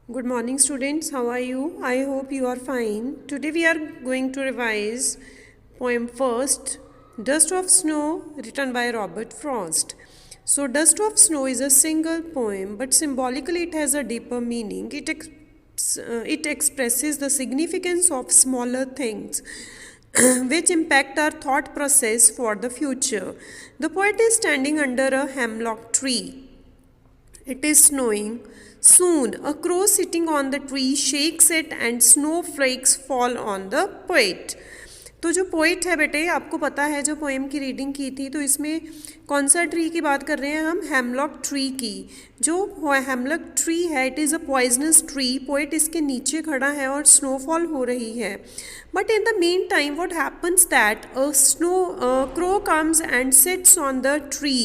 Good morning, students. How are you? I hope you are fine. Today we are going to revise poem first, Dust of Snow, written by Robert Frost. So, Dust of Snow is a single poem, but symbolically it has a deeper meaning. It expresses the significance of smaller things which impact our thought process for the future. The poet is standing under a hemlock tree. It is snowing. Soon, a crow sitting on the tree shakes it and snowflakes fall on the poet. तो जो poet है बेटे, आपको पता है जो poem की reading की थी, तो इसमें कौन सा ट्री की बात कर रहे हैं हम? हेमलॉक ट्री की. जो हेमलॉक ट्री है, it is a poisonous tree. Poet इसके नीचे खड़ा है और स्नोफॉल हो रही है. But in the mean time what happens that a crow comes and sits on the tree,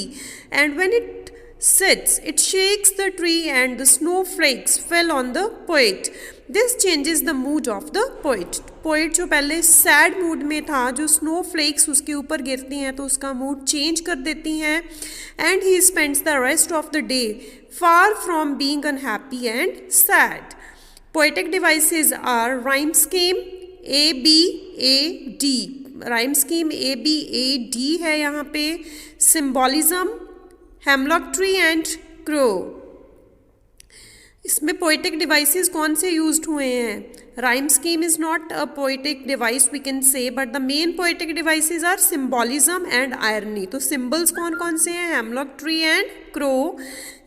and when it sits, it shakes the tree and the snowflakes fell on the poet. This changes the mood of the poet. Poet जो पहले sad mood में था, जो snowflakes उसके ऊपर गिरती हैं तो उसका मूड चेंज कर देती हैं, and he spends the rest of the day far from being unhappy and sad. Poetic devices are rhyme scheme A B A D. Rhyme scheme A B A D है यहाँ पे. Symbolism hemlock tree and crow. इसमें poetic devices कौन से used हुए हैं? Rhyme scheme is not a poetic device we can say, but the main poetic devices are symbolism and irony. तो symbols कौन कौन से हैं? Hemlock tree and crow.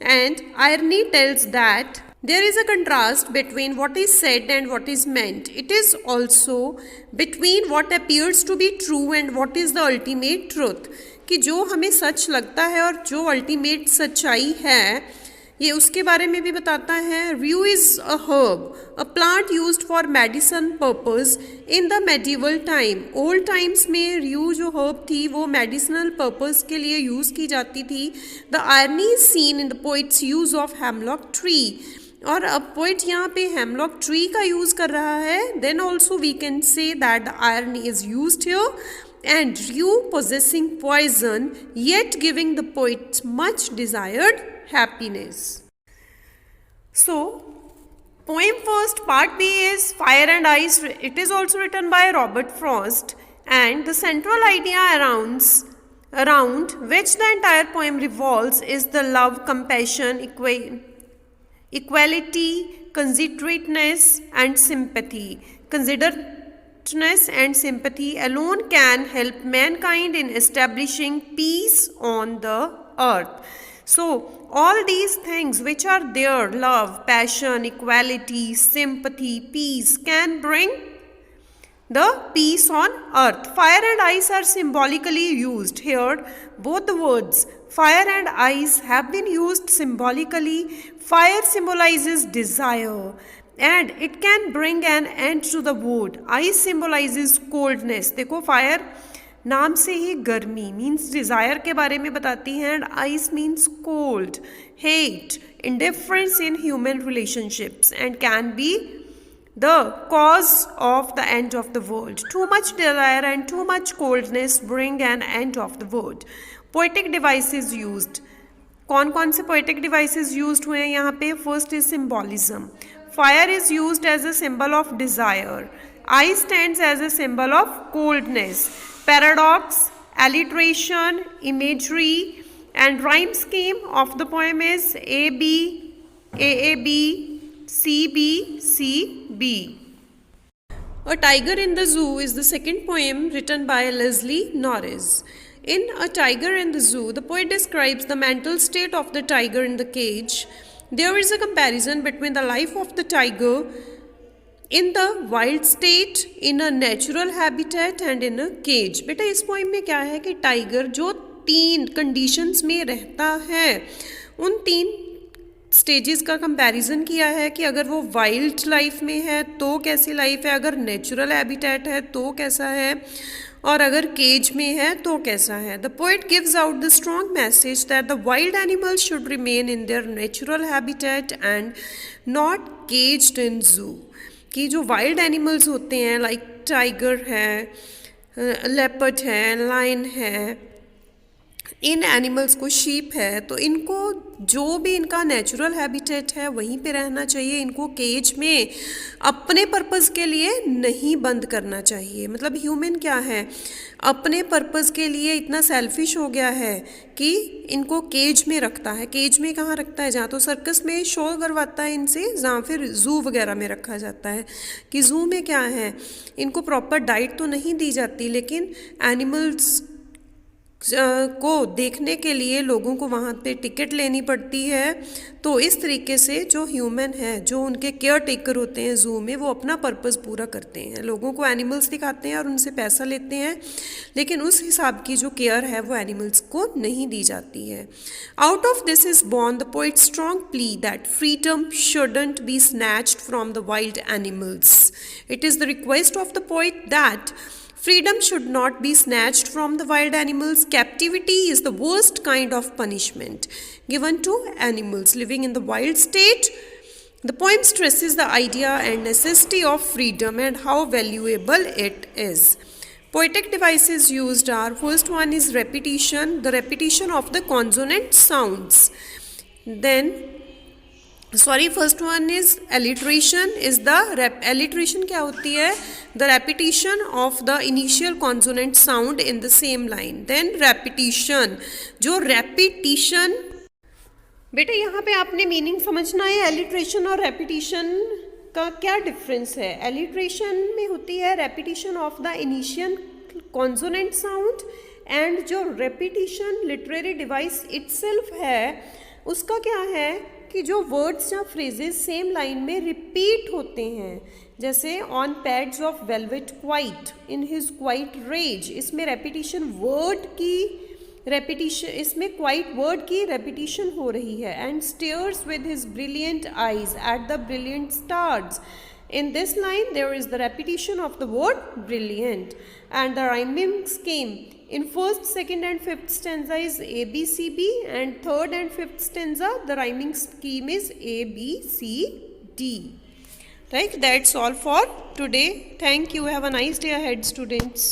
And irony tells that there is a contrast between what is said and what is meant. It is also between what appears to be true and what is the ultimate truth. कि जो हमें सच लगता है और जो ultimate सच्चाई है, ये उसके बारे में भी बताता है. Rue is a herb, a plant used for medicine purpose in the medieval time. Old times में rue जो herb थी वो medicinal purpose के लिए यूज़ की जाती थी. The irony is seen in the poet's use of hemlock tree. और अब पोइट यहाँ पे हेमलॉक ट्री का यूज़ कर रहा है. Then also we can say that the irony is used here and you possessing poison yet giving the poet much desired happiness. So, poem first, part B is Fire and Ice. It is also written by Robert Frost, and the central idea around which the entire poem revolves is the love, compassion, equality, considerateness and sympathy. Considerateness and sympathy alone can help mankind in establishing peace on the earth. So, all these things which are there, love, passion, equality, sympathy, peace, can bring the peace on earth. Fire and ice are symbolically used here. Both the words fire and ice have been used symbolically. Fire symbolizes desire and it can bring an end to the world. Ice symbolizes coldness. देखो fire नाम से ही गर्मी means desire के बारे में बताती है, and ice means cold, hate, indifference in human relationships, and can be the cause of the end of the world. Too much desire and too much coldness bring an end of the world. Poetic devices used. कौन कौन से poetic devices used हुए हैं यहाँ पे? First is symbolism. Fire is used as a symbol of desire. Ice stands as a symbol of coldness. Paradox, alliteration, imagery, and rhyme scheme of the poem is AB, AAB, CB, CB. A Tiger in the Zoo is the second poem written by Leslie Norris. In A Tiger in the Zoo, the poet describes the mental state of the tiger in the cage. There is a comparison between the life of the tiger in the wild state, in a natural habitat and in a cage. बेटा इस poem में क्या है कि tiger जो 3 conditions में रहता है, उन 3 स्टेजेस का कंपैरिजन किया है कि अगर वो वाइल्ड लाइफ में है तो कैसी लाइफ है, अगर नेचुरल हैबिटेट है तो कैसा है, और अगर केज में है तो कैसा है. The poet gives out the strong message that the wild animals should remain in their natural habitat and not caged in zoo. कि जो वाइल्ड एनिमल्स होते हैं लाइक टाइगर है, लेपर्ड है, लायन है, इन एनिमल्स को शीप है तो इनको जो भी इनका नेचुरल हैबिटेट है वहीं पे रहना चाहिए, इनको केज में अपने पर्पस के लिए नहीं बंद करना चाहिए। मतलब ह्यूमन क्या है, अपने पर्पस के लिए इतना सेल्फिश हो गया है कि इनको केज में रखता है। केज में कहाँ रखता है, जहाँ तो सर्कस में शो करवाता है इनसे, जहाँ फिर जू वगैरह में रखा जाता है। कि जू में क्या है, इनको प्रॉपर डाइट तो नहीं दी जाती, लेकिन एनिमल्स को देखने के लिए लोगों को वहाँ पे टिकट लेनी पड़ती है। तो इस तरीके से जो ह्यूमन है, जो उनके केयर टेकर होते हैं ज़ू में, वो अपना पर्पस पूरा करते हैं। लोगों को एनिमल्स दिखाते हैं और उनसे पैसा लेते हैं, लेकिन उस हिसाब की जो केयर है वो एनिमल्स को नहीं दी जाती है। Out of this is born the poet strong plea that freedom shouldn't be snatched from the wild animals. It is the request of the poet that freedom should not be snatched from the wild animals. Captivity is the worst kind of punishment given to animals living in the wild state. The poem stresses the idea and necessity of freedom and how valuable it is. Poetic devices used are, first one is repetition, the repetition of the consonant sounds. Then first one is alliteration, is the alliteration क्या होती है, the repetition of the initial consonant sound in the same line. Then repetition, जो repetition, बेटे यहाँ पे आपने meaning समझना है एलिट्रेशन और रेपिटिशन का क्या डिफरेंस है। एलिट्रेशन में होती है repetition of the initial consonant sound, and जो रेपिटिशन लिटरेरी डिवाइस इटसेल्फ है उसका क्या है कि जो वर्ड्स या फ्रेजेस सेम लाइन में रिपीट होते हैं, जैसे on pads of velvet quiet in his quiet rage, इसमें रेपिटिशन वर्ड की रेपिटिशन, इसमें क्वाइट वर्ड की रेपिटिशन हो रही है। And stares with his brilliant eyes at the brilliant stars, in this line there is the repetition of the word brilliant, and the rhyming scheme in first, second and fifth stanza is A, B, C, B, and third and fifth stanza the rhyming scheme is A, B, C, D. Right, that's all for today. Thank you. Have a nice day ahead, students.